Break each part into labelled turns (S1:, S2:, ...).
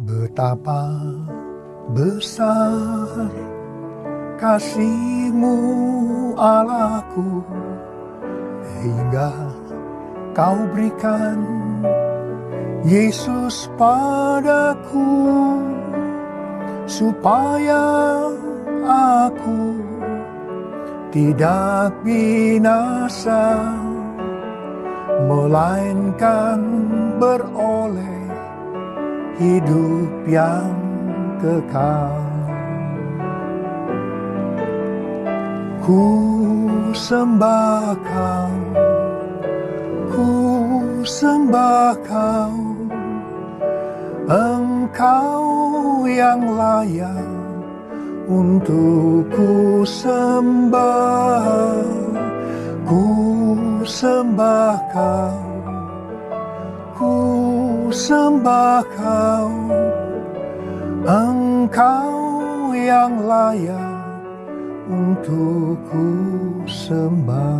S1: Betapa besar kasih-Mu Allahku, hingga Kau berikan Yesus padaku, supaya aku tidak binasa, melainkan beroleh hidup yang kekal. Ku sembah Kau, ku sembah Kau, Engkau yang layak untuk ku sembah. Ku sembah Kau, ku sembah Kau, Engkau yang layak untuk ku sembah.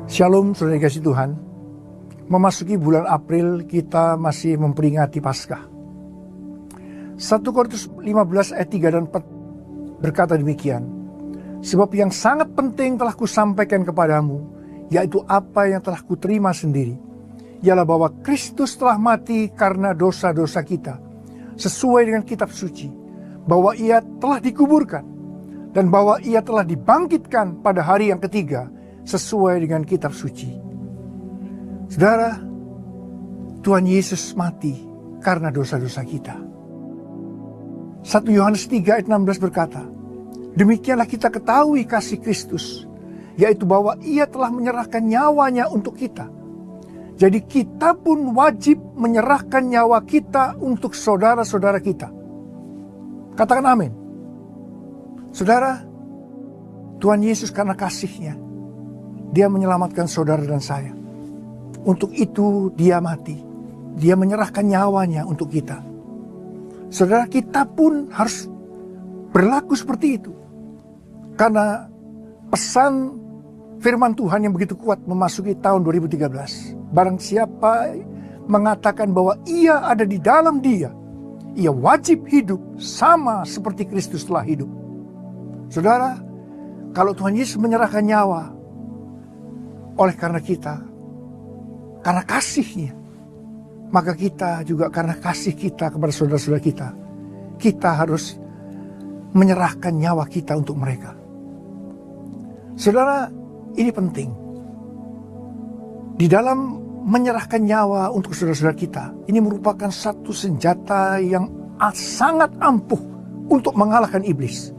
S1: Shalom saudara kasih Tuhan. Memasuki bulan April kita masih memperingati Paskah. 1 Korintus 15 ayat 3 dan 4 berkata demikian. Sebab yang sangat penting telah kusampaikan kepadamu, yaitu apa yang telah kuterima sendiri, ialah bahwa Kristus telah mati karena dosa-dosa kita, sesuai dengan kitab suci, bahwa Ia telah dikuburkan, dan bahwa Ia telah dibangkitkan pada hari yang ketiga, sesuai dengan kitab suci. Saudara, Tuhan Yesus mati karena dosa-dosa kita. 1 Yohanes 3 ayat 16 berkata, demikianlah kita ketahui kasih Kristus, yaitu bahwa Ia telah menyerahkan nyawanya untuk kita. Jadi kita pun wajib menyerahkan nyawa kita untuk saudara-saudara kita. Katakan amin. Saudara, Tuhan Yesus karena kasih-Nya, Dia menyelamatkan saudara dan saya. Untuk itu Dia mati. Dia menyerahkan nyawanya untuk kita. Saudara, kita pun harus berlaku seperti itu. Karena pesan firman Tuhan yang begitu kuat memasuki tahun 2013. Barang siapa mengatakan bahwa ia ada di dalam Dia, ia wajib hidup sama seperti Kristus telah hidup. Saudara, kalau Tuhan Yesus menyerahkan nyawa oleh karena kita, karena kasih-Nya, maka kita juga karena kasih kita kepada saudara-saudara kita harus menyerahkan nyawa kita untuk mereka. Saudara, ini penting. Di dalam menyerahkan nyawa untuk saudara-saudara kita, ini merupakan satu senjata yang sangat ampuh untuk mengalahkan iblis.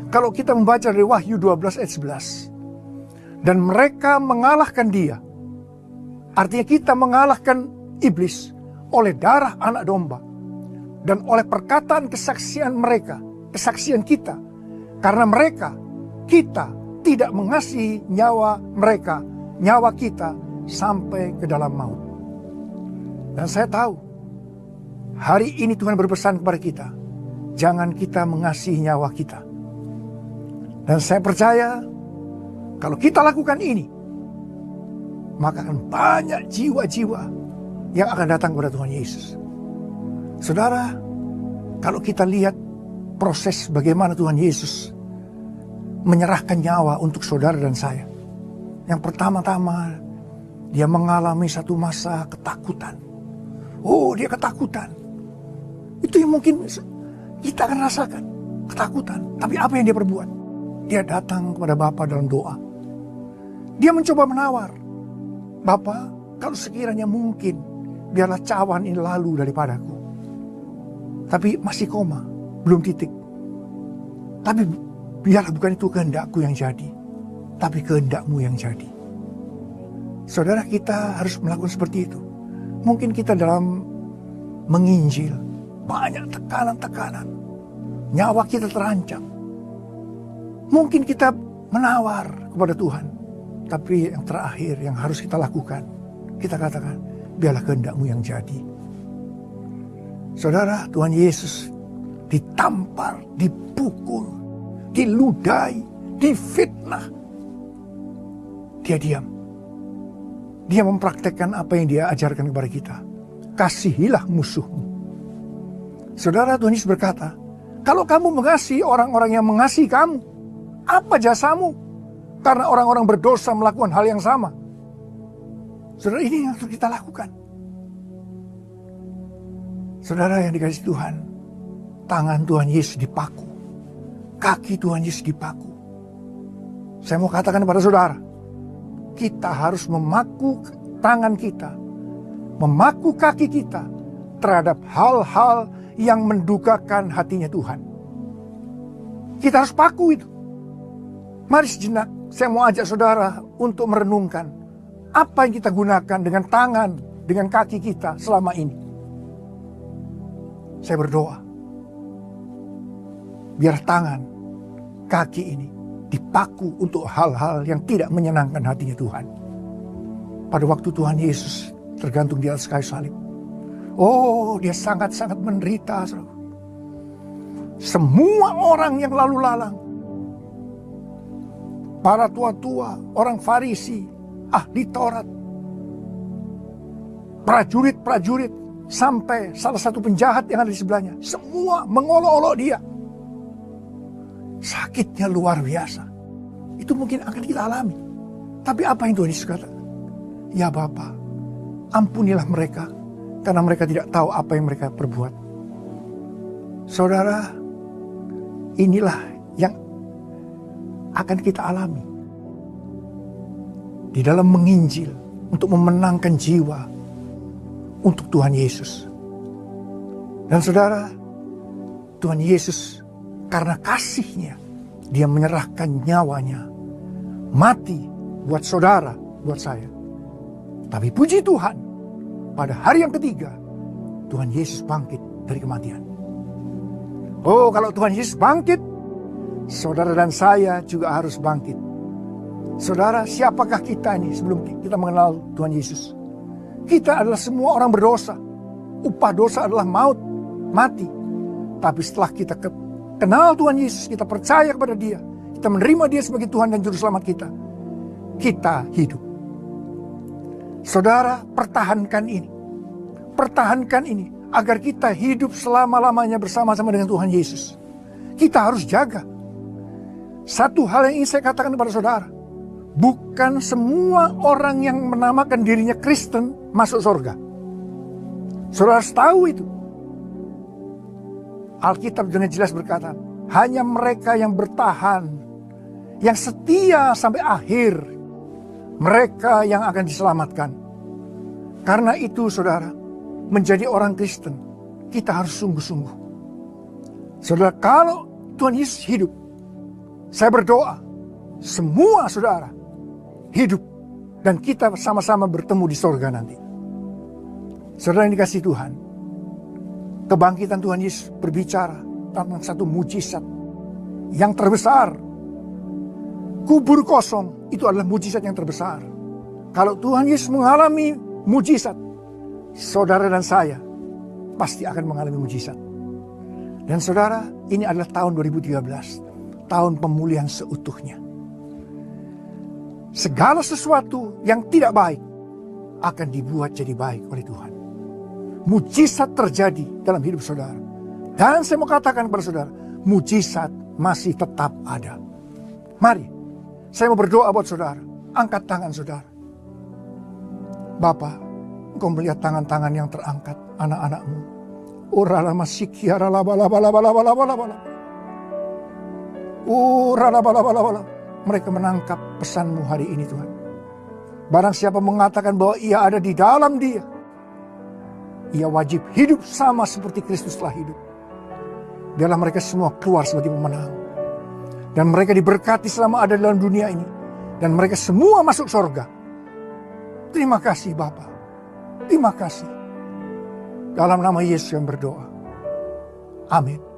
S1: Kalau kita membaca dari Wahyu 12 ayat 11, dan mereka mengalahkan Dia, artinya kita mengalahkan iblis oleh darah anak domba dan oleh perkataan kesaksian mereka, kesaksian kita. Karena kita tidak mengasihi nyawa mereka, nyawa kita sampai ke dalam maut. Dan saya tahu hari ini Tuhan berpesan kepada kita, jangan kita mengasihi nyawa kita. Dan saya percaya kalau kita lakukan ini, maka akan banyak jiwa-jiwa yang akan datang kepada Tuhan Yesus. Saudara, kalau kita lihat proses bagaimana Tuhan Yesus menyerahkan nyawa untuk saudara dan saya. Yang pertama-tama, Dia mengalami satu masa ketakutan. Oh, Dia ketakutan. Itu yang mungkin kita akan rasakan, ketakutan. Tapi apa yang Dia perbuat? Dia datang kepada Bapa dalam doa. Dia mencoba menawar, Bapa, kalau sekiranya mungkin, biarlah cawan ini lalu daripadaku. Tapi masih koma, belum titik. Tapi biarlah bukan itu kehendak-Ku yang jadi, tapi kehendak-Mu yang jadi. Saudara, kita harus melakukan seperti itu. Mungkin kita dalam menginjil, banyak tekanan-tekanan. Nyawa kita terancam. Mungkin kita menawar kepada Tuhan. Tapi yang terakhir yang harus kita lakukan, kita katakan, biarlah kehendak-Mu yang jadi. Saudara, Tuhan Yesus ditampar, dipukul, diludahi, difitnah. Dia diam. Dia mempraktekkan apa yang Dia ajarkan kepada kita. kasihilah musuhmu. Saudara, Tuhan Yesus berkata, kalau kamu mengasihi orang-orang yang mengasihi kamu, apa jasamu? Karena orang-orang berdosa melakukan hal yang sama. Saudara, ini yang harus kita lakukan. Saudara yang dikasihi Tuhan, tangan Tuhan Yesus dipaku, kaki Tuhan Yesus dipaku. Saya mau katakan kepada saudara, kita harus memaku tangan kita, memaku kaki kita terhadap hal-hal yang mendukakan hatinya Tuhan. Kita harus paku itu. Mari sejenak, saya mau ajak saudara untuk merenungkan apa yang kita gunakan dengan tangan, dengan kaki kita selama ini. Saya berdoa, biar tangan, kaki ini dipaku untuk hal-hal yang tidak menyenangkan hatinya Tuhan. Pada waktu Tuhan Yesus tergantung di atas kayu salib, oh, dia sangat-sangat menderita. Semua orang yang lalu lalang, para tua-tua, orang Farisi, ahli Taurat, prajurit-prajurit, sampai salah satu penjahat yang ada di sebelahnya, semua mengolok-olok dia. Sakitnya luar biasa. Itu mungkin akan kita alami. Tapi apa yang Tuhan Yesus kata? Ya Bapa, ampunilah mereka, karena mereka tidak tahu apa yang mereka perbuat. Saudara, inilah yang akan kita alami di dalam menginjil untuk memenangkan jiwa untuk Tuhan Yesus. Dan saudara, Tuhan Yesus karena kasihnya, dia menyerahkan nyawanya, mati buat saudara, buat saya. Tapi puji Tuhan, pada hari yang ketiga, Tuhan Yesus bangkit dari kematian. Oh, kalau Tuhan Yesus bangkit, saudara dan saya juga harus bangkit. Saudara, siapakah kita ini sebelum kita mengenal Tuhan Yesus? Kita adalah semua orang berdosa. Upah dosa adalah maut, mati. Tapi setelah kita kenal Tuhan Yesus, kita percaya kepada Dia, kita menerima Dia sebagai Tuhan dan Juru Selamat kita, kita hidup. Saudara, pertahankan ini. Pertahankan ini agar kita hidup selama-lamanya bersama-sama dengan Tuhan Yesus. Kita harus jaga. Satu hal yang ingin saya katakan kepada saudara, bukan semua orang yang menamakan dirinya Kristen masuk surga. Saudara harus tahu itu. Alkitab dengan jelas berkata, hanya mereka yang bertahan, yang setia sampai akhir, mereka yang akan diselamatkan. Karena itu saudara, menjadi orang Kristen, kita harus sungguh-sungguh. Saudara, kalau Tuhan Yesus hidup, saya berdoa, semua saudara hidup, dan kita sama-sama bertemu di sorga nanti. Saudara yang dikasihi Tuhan, kebangkitan Tuhan Yesus berbicara tentang satu mujizat yang terbesar. Kubur kosong itu adalah mujizat yang terbesar. Kalau Tuhan Yesus mengalami mujizat, saudara dan saya pasti akan mengalami mujizat. Dan saudara, ini adalah tahun 2013, tahun pemulihan seutuhnya. Segala sesuatu yang tidak baik akan dibuat jadi baik oleh Tuhan. Mujizat terjadi dalam hidup saudara. Dan saya mau katakan kepada saudara, mujizat masih tetap ada. Mari, saya mau berdoa buat saudara. Angkat tangan saudara. Bapa, Engkau melihat tangan-tangan yang terangkat, anak-anakmu. Urala masikiara laba laba laba laba laba laba. Urala laba laba laba. Mereka menangkap pesanmu hari ini Tuhan. Barang siapa mengatakan bahwa ia ada di dalam Dia, ia wajib hidup sama seperti Kristus telah hidup. Biarlah mereka semua keluar sebagai pemenang. Dan mereka diberkati selama ada dalam dunia ini. Dan mereka semua masuk surga. Terima kasih Bapa. Terima kasih. Dalam nama Yesus yang berdoa. Amin.